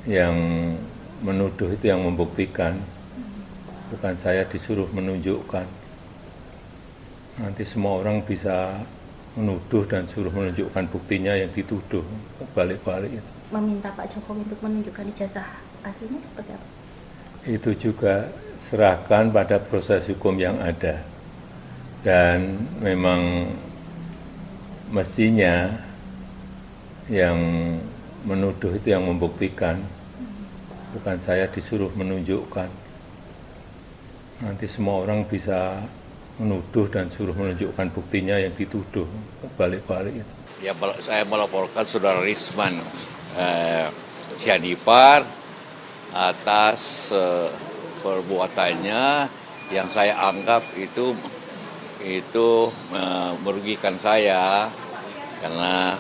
yang menuduh itu yang membuktikan, bukan saya disuruh menunjukkan. Nanti semua orang bisa menuduh dan suruh menunjukkan buktinya yang dituduh, balik-balik. Meminta Pak Jokowi untuk menunjukkan ijazah aslinya seperti apa? Itu juga serahkan pada proses hukum yang ada. Dan memang mestinya yang menuduh itu yang membuktikan, bukan saya disuruh menunjukkan. Nanti semua orang bisa menuduh dan suruh menunjukkan buktinya yang dituduh, balik-balik. Ya, saya melaporkan Saudara Risman Sianipar atas perbuatannya yang saya anggap itu merugikan saya karena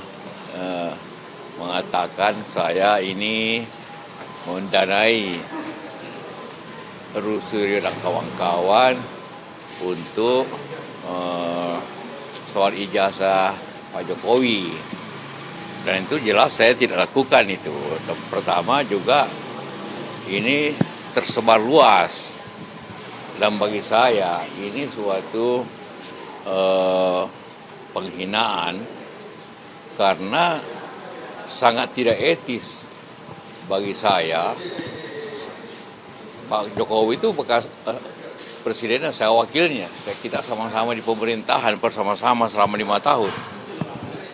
mengatakan saya ini mendanai Rusuri dan kawan-kawan untuk soal ijazah Pak Jokowi, dan itu jelas saya tidak lakukan itu. Pertama juga ini tersebar luas, dan bagi saya ini suatu penghinaan karena sangat tidak etis bagi saya. Pak Jokowi itu bekas presiden, saya wakilnya. Kita sama-sama di pemerintahan bersama-sama selama 5 tahun.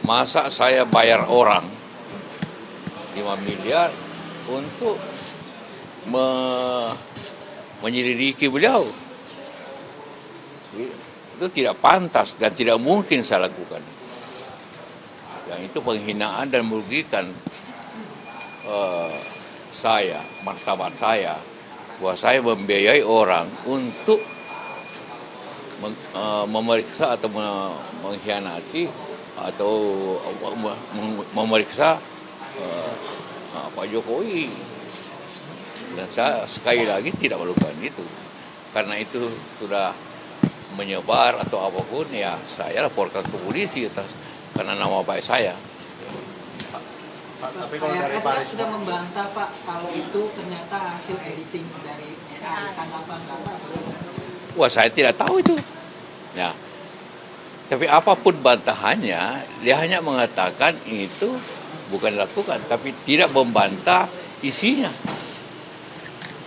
Masa saya bayar orang 5 miliar untuk menyelidiki beliau? Itu tidak pantas dan tidak mungkin saya lakukan. Yang itu penghinaan dan merugikan saya, martabat saya, bahwa saya membiayai orang untuk memeriksa atau mengkhianati atau memeriksa Pak Jokowi. Dan saya sekali lagi tidak melakukan itu. Karena itu sudah menyebar atau apapun, ya saya laporkan ke polisi karena nama baik saya. Pak, tapi kalau dari Pak sudah membantah Pak kalau itu ternyata hasil editing dari AI. Tanggapan Bapak? Wah, saya tidak tahu itu. Ya. Tapi apapun bantahannya, dia hanya mengatakan itu bukan dilakukan, tapi tidak membantah isinya.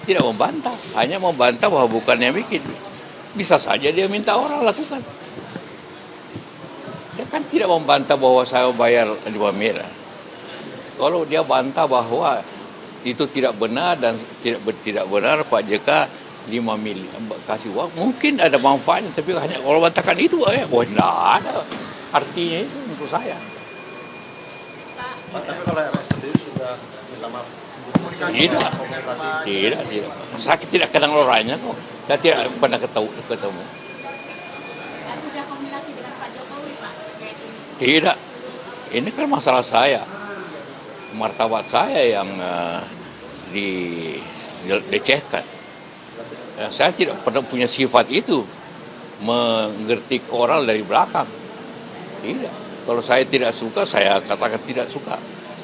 Tidak membantah, hanya membantah bahwa bukan yang bikin. Bisa saja dia minta orang lakukan. Dia kan tidak membantah bahwa saya bayar 5 miliar. Kalau dia bantah bahwa itu tidak benar dan tidak benar Pak JK 5 miliar kasih uang, mungkin ada manfaatnya, tapi hanya kalau bantahkan itu, wah tidak ada artinya itu untuk saya. Pak, tapi kalau RS sendiri sudah minta maaf Tidak. Saya tidak kenal orangnya kok. Saya tidak pernah ketemu. Sudah komunikasi dengan Pak Jokowi, Pak? Tidak. Ini kan masalah saya. Martabat saya yang dilecehkan. Saya tidak pernah punya sifat itu, mengerti orang dari belakang. Tidak. Kalau saya tidak suka, saya katakan tidak suka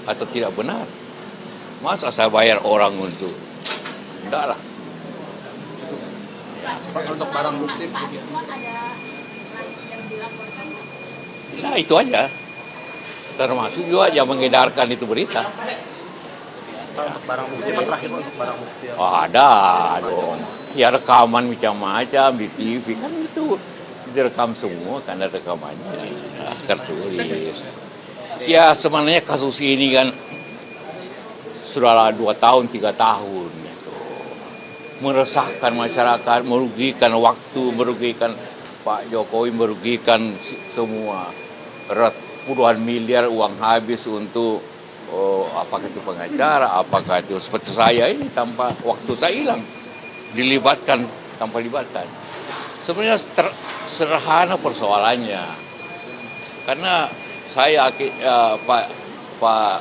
atau tidak benar. Masa saya bayar orang untuk? Enggak lah. Pak, untuk barang bukti Pak Risman ada lagi yang dilaporkan? Nah itu aja. Termasuk juga yang mengedarkan itu berita. Pak, untuk barang bukti, Pak, terakhir Pak, untuk barang bukti yang Ada dong. Ya rekaman macam-macam di TV kan itu direkam semua, kan ada rekamannya. Nah, tertulis. Ya sebenarnya kasus ini kan sudah 2 tahun, 3 tahun. Gitu. Meresahkan masyarakat, merugikan waktu, merugikan Pak Jokowi, merugikan semua. Puluhan miliar uang habis untuk apakah itu pengacara, apakah itu seperti saya ini tanpa waktu saya hilang. Dilibatkan, tanpa libatkan. Sebenarnya sederhana persoalannya. Karena saya Pak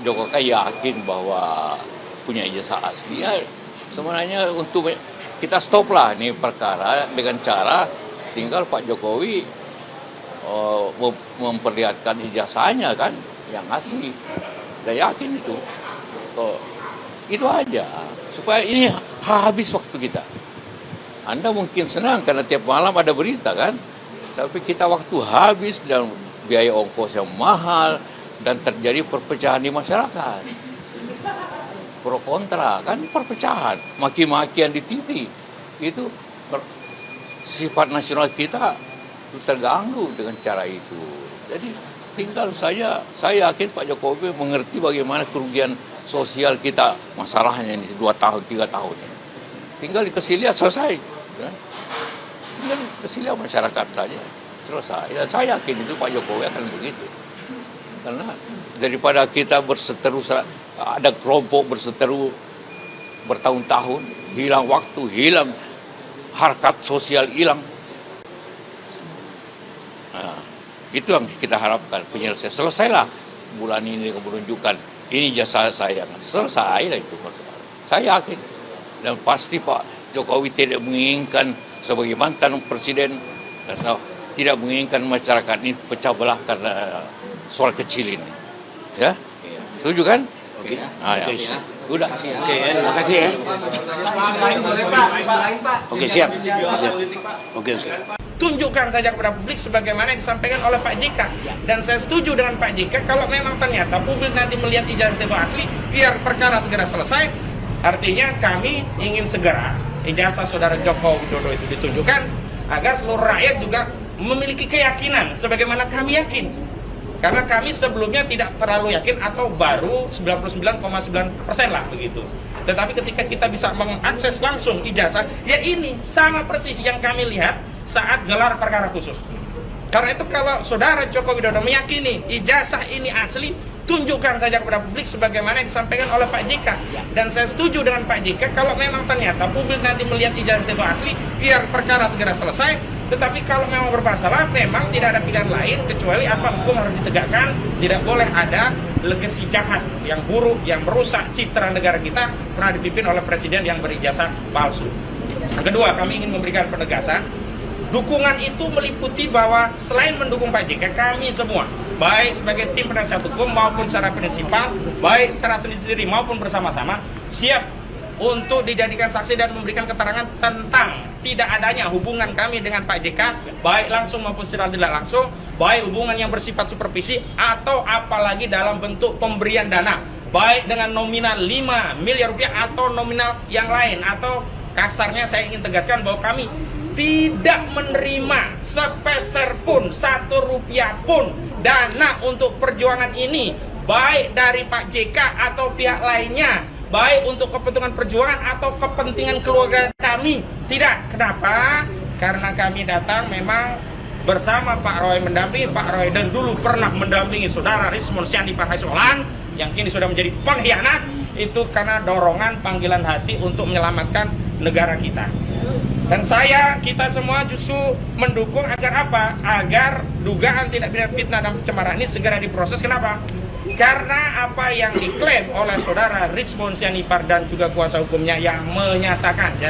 Jokowi yakin bahwa punya ijazah asli. Ya, sebenarnya untuk kita stop lah nih perkara dengan cara tinggal Pak Jokowi memperlihatkan ijazahnya kan yang asli. Saya yakin itu. Itu aja. Supaya ini habis waktu kita. Anda mungkin senang karena tiap malam ada berita kan. Tapi kita waktu habis dan biaya ongkos yang mahal dan terjadi perpecahan di masyarakat. Pro kontra kan perpecahan, maki-makian di TV. Itu sifat nasional kita terganggu dengan cara itu. Jadi tinggal saja, saya yakin Pak Jokowi mengerti bagaimana kerugian sosial kita, masalahnya ini 2 tahun, 3 tahun. Tinggal dikasih lihat selesai. Kan? Tinggal dikasih lihat masyarakat saja, selesai. Dan saya yakin itu Pak Jokowi akan begitu. Karena daripada kita berseteru, ada kelompok berseteru bertahun-tahun, hilang waktu, hilang harkat sosial, hilang. Nah, itu yang kita harapkan penyelesaian. Selesailah bulan ini menunjukkan ini jasa saya. Selesai lah itu. Saya yakin. Dan pasti Pak Jokowi tidak menginginkan sebagai mantan presiden, tidak menginginkan masyarakat ini pecah belah karena soal kecil ini. Ya? Setuju kan? Oke. Ah, ya. Udah. Oke, terima kasih ya. Oke, siap. Oke. Tunjukkan saja kepada publik sebagaimana yang disampaikan oleh Pak JK. Dan saya setuju dengan Pak JK kalau memang ternyata publik nanti melihat ijazah itu asli, biar perkara segera selesai. Artinya kami ingin segera ijazah saudara Joko Widodo itu ditunjukkan agar seluruh rakyat juga memiliki keyakinan sebagaimana kami yakin. Karena kami sebelumnya tidak terlalu yakin atau baru 99,9% lah begitu. Tetapi ketika kita bisa mengakses langsung ijazah, ya ini sama persis yang kami lihat saat gelar perkara khusus. Karena itu kalau saudara Joko Widodo meyakini ijazah ini asli, tunjukkan saja kepada publik sebagaimana yang disampaikan oleh Pak JK. Dan saya setuju dengan Pak JK kalau memang ternyata publik nanti melihat ijazah itu asli, biar perkara segera selesai. Tetapi kalau memang bermasalah, memang tidak ada pilihan lain kecuali apa, hukum harus ditegakkan. Tidak boleh ada legasi jahat yang buruk, yang merusak citra negara kita pernah dipimpin oleh presiden yang berijazah palsu. Yang kedua, kami ingin memberikan penegasan. Dukungan itu meliputi bahwa selain mendukung Pak JK, kami semua, baik sebagai tim penasihat hukum maupun secara prinsipal, baik secara sendiri-sendiri maupun bersama-sama, siap untuk dijadikan saksi dan memberikan keterangan tentang tidak adanya hubungan kami dengan Pak JK, baik langsung maupun secara tidak langsung, baik hubungan yang bersifat supervisi atau apalagi dalam bentuk pemberian dana, baik dengan nominal 5 miliar rupiah atau nominal yang lain. Atau kasarnya saya ingin tegaskan bahwa kami tidak menerima sepeser pun, 1 rupiah pun dana untuk perjuangan ini, baik dari Pak JK atau pihak lainnya, baik untuk kepentingan perjuangan atau kepentingan keluarga kami. Tidak. Kenapa? Karena kami datang memang bersama Pak Roy, mendampingi Pak Roy, dan dulu pernah mendampingi saudara Rismon Syandi Partai Solan yang kini sudah menjadi pengkhianat. Itu karena dorongan panggilan hati untuk menyelamatkan negara kita. Dan kita semua justru mendukung agar apa? Agar dugaan tindak pidana fitnah dan pencemaran ini segera diproses. Kenapa? Karena apa yang diklaim oleh saudara Rismon Syandipar dan juga kuasa hukumnya yang menyatakan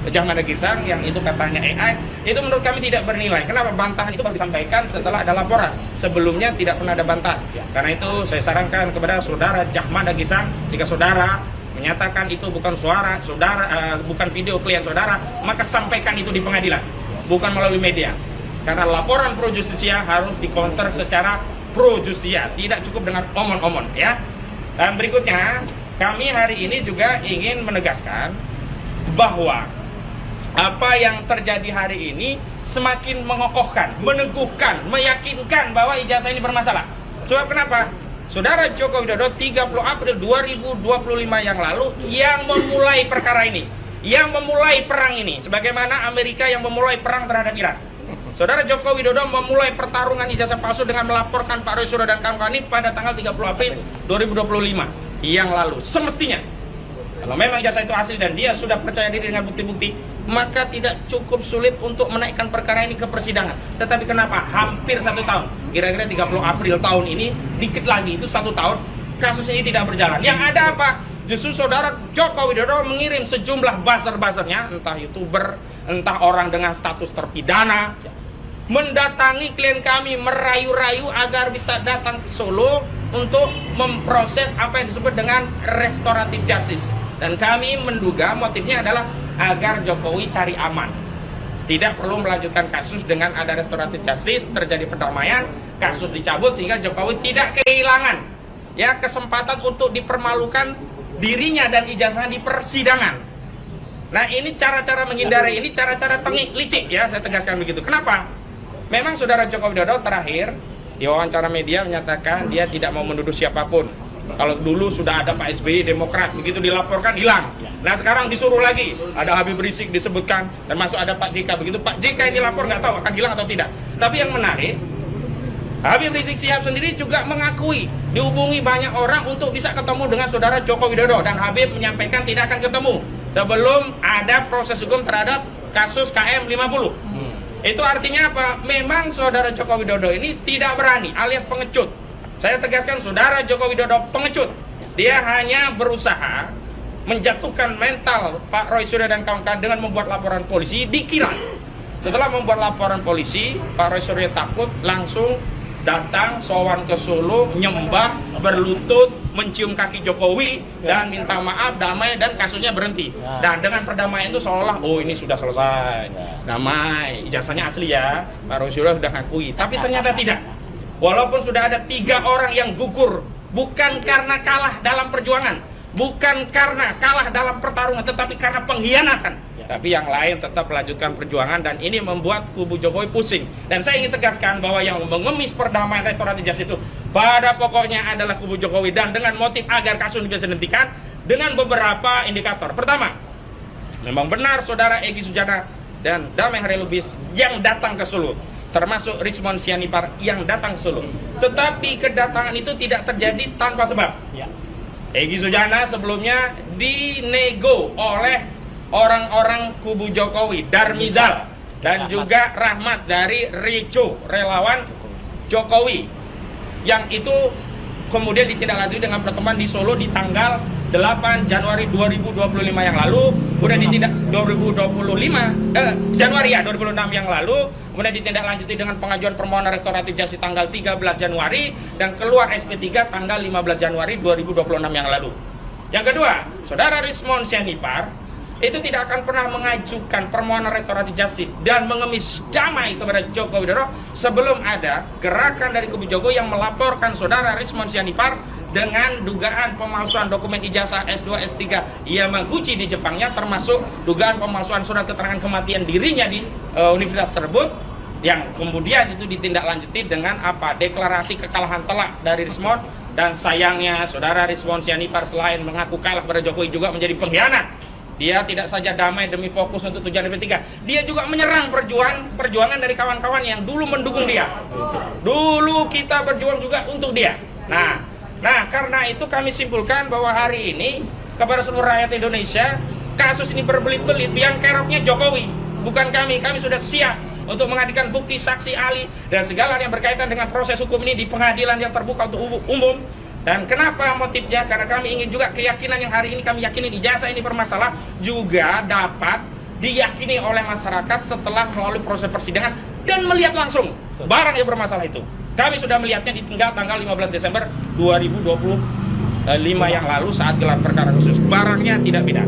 Jahmada Girsang yang itu katanya AI, itu menurut kami tidak bernilai. Kenapa? Bantahan itu baru disampaikan setelah ada laporan. Sebelumnya tidak pernah ada bantahan. Karena itu saya sarankan kepada saudara Jahmada Girsang, jika saudara menyatakan itu bukan suara saudara, bukan video klien saudara, maka sampaikan itu di pengadilan, bukan melalui media. Karena laporan pro justisia harus dikonter secara pro justia, tidak cukup dengan omon-omon ya. Dan berikutnya, kami hari ini juga ingin menegaskan bahwa apa yang terjadi hari ini semakin mengokohkan, meneguhkan, meyakinkan bahwa ijazah ini bermasalah. Sebab kenapa? Saudara Joko Widodo 30 April 2025 yang lalu yang memulai perkara ini, yang memulai perang ini, sebagaimana Amerika yang memulai perang terhadap Irak. Saudara Joko Widodo memulai pertarungan ijazah palsu dengan melaporkan Pak Roy Suryo dan kawan-kawan ini pada tanggal 30 April 2025 yang lalu. Semestinya, kalau memang ijazah itu asli dan dia sudah percaya diri dengan bukti-bukti, maka tidak cukup sulit untuk menaikkan perkara ini ke persidangan. Tetapi kenapa? Hampir 1 tahun. Kira-kira 30 April tahun ini, dikit lagi itu 1 tahun, kasus ini tidak berjalan. Yang ada apa? Justru saudara Joko Widodo mengirim sejumlah buzzer-buzzernya, entah YouTuber, entah orang dengan status terpidana, mendatangi klien kami, merayu-rayu agar bisa datang ke Solo untuk memproses apa yang disebut dengan restoratif justice. Dan kami menduga motifnya adalah agar Jokowi cari aman. Tidak perlu melanjutkan kasus dengan ada restoratif justice, terjadi perdamaian, kasus dicabut sehingga Jokowi tidak kehilangan ya kesempatan untuk dipermalukan dirinya dan ijazahnya di persidangan. Nah, ini cara-cara menghindari, ini cara-cara tengik licik ya, saya tegaskan begitu. Kenapa? Memang Saudara Joko Widodo terakhir di wawancara media menyatakan dia tidak mau menuduh siapapun. Kalau dulu sudah ada Pak SBY Demokrat, begitu dilaporkan hilang. Nah, sekarang disuruh lagi, ada Habib Rizik disebutkan, termasuk ada Pak JK. Begitu Pak JK ini lapor, nggak tahu akan hilang atau tidak. Tapi yang menarik, Habib Rizik Syihab sendiri juga mengakui dihubungi banyak orang untuk bisa ketemu dengan Saudara Joko Widodo, dan Habib menyampaikan tidak akan ketemu sebelum ada proses hukum terhadap kasus KM 50. Itu artinya apa? Memang Saudara Joko Widodo ini tidak berani alias pengecut. Saya tegaskan, Saudara Joko Widodo pengecut. Dia hanya berusaha menjatuhkan mental Pak Roy Suryo dan kawan-kawan dengan membuat laporan polisi. Dikira setelah membuat laporan polisi, Pak Roy Suryo takut, langsung datang sowan ke Solo, nyembah, berlutut, mencium kaki Jokowi dan minta maaf, damai, dan kasusnya berhenti. Dan dengan perdamaian itu seolah oh ini sudah selesai, damai, ijazahnya asli ya, Pak Roy Suryo sudah ngakui. Tapi ternyata tidak. Walaupun sudah ada 3 orang yang gugur, bukan karena kalah dalam perjuangan, bukan karena kalah dalam pertarungan, tetapi karena pengkhianatan. Tapi yang lain tetap melanjutkan perjuangan, dan ini membuat kubu Jokowi pusing. Dan saya ingin tegaskan bahwa yang mengemis perdamaian restoratif justice itu pada pokoknya adalah kubu Jokowi, dan dengan motif agar kasus ini bisa dihentikan dengan beberapa indikator. Pertama, memang benar Saudara Egy Sujana dan Damai Hari Lubis yang datang ke Solo, termasuk Rizmon Sianipar yang datang ke Solo. Tetapi kedatangan itu tidak terjadi tanpa sebab. Egy Sujana sebelumnya dinego oleh orang-orang kubu Jokowi, Darmizal dan juga Rahmat dari Reco, relawan Jokowi, yang itu kemudian ditindaklanjuti dengan pertemuan di Solo di tanggal 8 Januari 2025 yang lalu, kemudian ditindak Januari 2006 yang lalu, kemudian ditindaklanjuti dengan pengajuan permohonan restoratif justice tanggal 13 Januari dan keluar SP3 tanggal 15 Januari 2026 yang lalu. Yang kedua, Saudara Rizmon Sianipar itu tidak akan pernah mengajukan permohonan restoratif justice dan mengemis damai kepada Joko Widodo sebelum ada gerakan dari kubu Jokowi yang melaporkan Saudara Rizmon Sianipar dengan dugaan pemalsuan dokumen ijazah S2, S3 Yamaguchi di Jepangnya, termasuk dugaan pemalsuan surat keterangan kematian dirinya di universitas tersebut, yang kemudian itu ditindaklanjuti dengan apa? Deklarasi kekalahan telak dari Rizmon. Dan sayangnya Saudara Rizmon Sianipar selain mengaku kalah pada Jokowi juga menjadi pengkhianat. Dia tidak saja damai demi fokus untuk tujuan SP3, dia juga menyerang perjuangan dari kawan-kawan yang dulu mendukung dia. Dulu kita berjuang juga untuk dia. Nah, karena itu kami simpulkan bahwa hari ini kepada seluruh rakyat Indonesia, kasus ini berbelit-belit, yang keroknya Jokowi, bukan kami. Kami sudah siap untuk menghadirkan bukti, saksi, ahli, dan segala yang berkaitan dengan proses hukum ini di pengadilan yang terbuka untuk umum. Dan kenapa motifnya? Karena kami ingin juga keyakinan yang hari ini kami yakini ijazah ini bermasalah juga dapat diyakini oleh masyarakat setelah melalui proses persidangan dan melihat langsung barang yang bermasalah itu. Kami sudah melihatnya di tanggal 15 Desember 2025 yang lalu saat gelar perkara khusus. Barangnya tidak beda.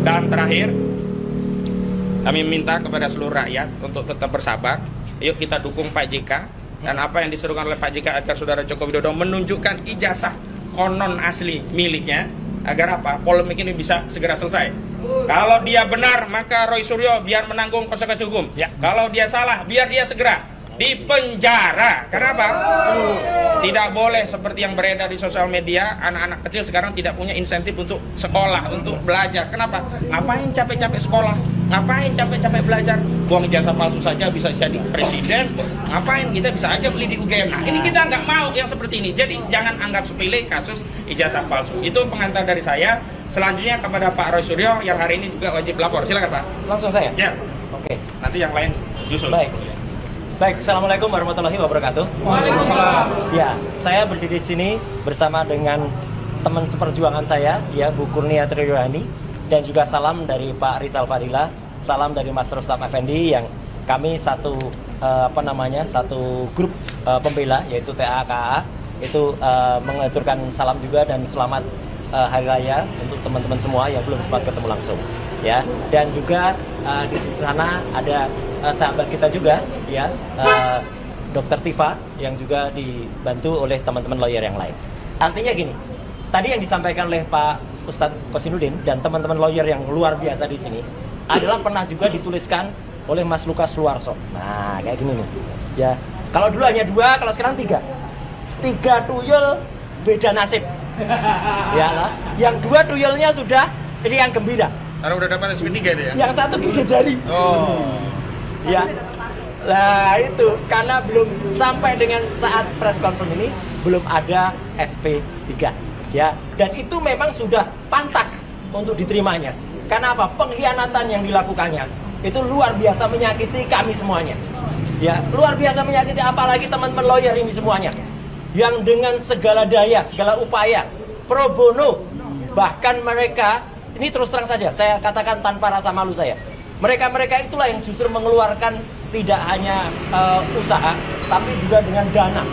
Dan terakhir, kami minta kepada seluruh rakyat untuk tetap bersabar. Yuk kita dukung Pak JK. Dan apa yang diserukan oleh Pak JK agar Saudara Joko Widodo menunjukkan ijazah konon asli miliknya, agar apa? Polemik ini bisa segera selesai. Kalau dia benar, maka Roy Suryo biar menanggung konsekuensi hukum. Kalau dia salah, biar dia segera dipenjara. Kenapa? Tidak boleh seperti yang beredar di sosial media, anak-anak kecil sekarang tidak punya insentif untuk sekolah, untuk belajar. Kenapa? Ngapain capek-capek sekolah? Ngapain capek-capek belajar? Buang ijazah palsu saja bisa jadi presiden. Ngapain? Kita bisa aja beli di UGM. Nah, ini kita nggak mau yang seperti ini. Jadi jangan anggap sepele kasus ijazah palsu. Itu pengantar dari saya. Selanjutnya kepada Pak Roy Suryo yang hari ini juga wajib lapor. Silakan Pak. Langsung saya? Ya. Oke. Nanti yang lain nyusul. Baik, Assalamualaikum warahmatullahi wabarakatuh. Waalaikumsalam. Ya, saya berdiri di sini bersama dengan teman seperjuangan saya, ya, Bu Kurnia Triyohani, dan juga salam dari Pak Rizal Fadila, salam dari Mas Rustam Effendi, yang kami satu grup pembela, yaitu TAKA, itu mengaturkan salam juga dan selamat Hari Raya untuk teman-teman semua yang belum sempat ketemu langsung, ya. Dan juga di sisi sana ada sahabat kita juga, ya, Dr. Tifa yang juga dibantu oleh teman-teman lawyer yang lain. Artinya gini, tadi yang disampaikan oleh Pak Ustadz Kosinudin dan teman-teman lawyer yang luar biasa di sini adalah pernah juga dituliskan oleh Mas Lukas Luarso. Nah, kayak gini nih, ya. Kalau dulu hanya 2, kalau sekarang 3. 3 tuyul beda nasib. Ya lah. Yang 2 tuyulnya sudah riang gembira. Karena udah dapat SP3 itu ya? Yang 1 gigit jari. Oh. Ya. Lah itu karena belum sampai dengan saat press conference ini belum ada SP3. Ya. Dan itu memang sudah pantas untuk diterimanya. Karena apa? Pengkhianatan yang dilakukannya itu luar biasa menyakiti kami semuanya. Ya, luar biasa menyakiti apalagi teman-teman lawyer ini semuanya. Yang dengan segala daya, segala upaya, pro bono, bahkan mereka, ini terus terang saja, saya katakan tanpa rasa malu saya, mereka-mereka itulah yang justru mengeluarkan tidak hanya usaha, tapi juga dengan dana,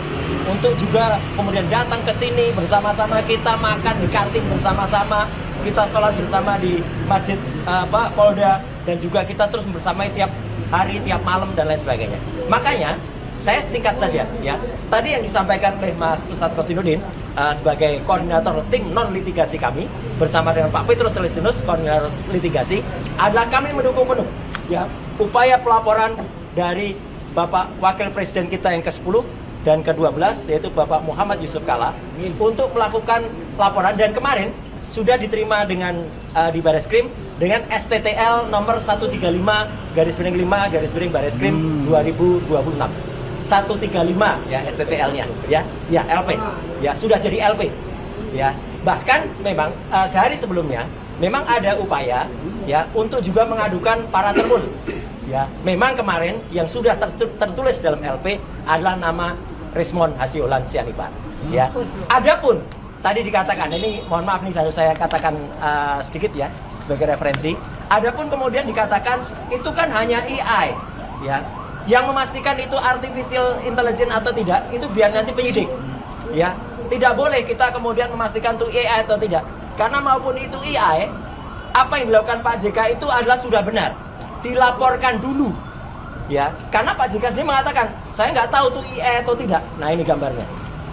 untuk juga kemudian datang ke sini bersama-sama, kita makan di kantin bersama-sama, kita sholat bersama di masjid Polda, dan juga kita terus bersama tiap hari, tiap malam, dan lain sebagainya. Makanya, saya singkat saja ya. Tadi yang disampaikan oleh Mas Ustadz Kosinudin sebagai koordinator tim non litigasi kami bersama dengan Pak Petrus Celestinus koordinator litigasi adalah kami mendukung penuh ya upaya pelaporan dari Bapak Wakil Presiden kita yang ke-10 dan ke-12 yaitu Bapak Muhammad Yusuf Kalla untuk melakukan laporan, dan kemarin sudah diterima dengan di Bareskrim dengan STTL nomor 135/5/Bareskrim 2026. 135 ya STTL-nya ya LP ya sudah jadi LP ya. Bahkan memang sehari sebelumnya memang ada upaya ya untuk juga mengadukan para termul ya. Memang kemarin yang sudah tertulis dalam LP adalah nama Rismon Hasiolan Sianipar ya. Adapun tadi dikatakan, ini mohon maaf nih saya katakan sedikit ya sebagai referensi. Adapun kemudian dikatakan itu kan hanya AI ya. Yang memastikan itu artificial intelligence atau tidak, itu biar nanti penyidik. Ya, tidak boleh kita kemudian memastikan itu AI atau tidak. Karena maupun itu AI, apa yang dilakukan Pak JK itu adalah sudah benar. Dilaporkan dulu. Ya, karena Pak JK sendiri mengatakan, saya nggak tahu itu AI atau tidak. Nah, ini gambarnya.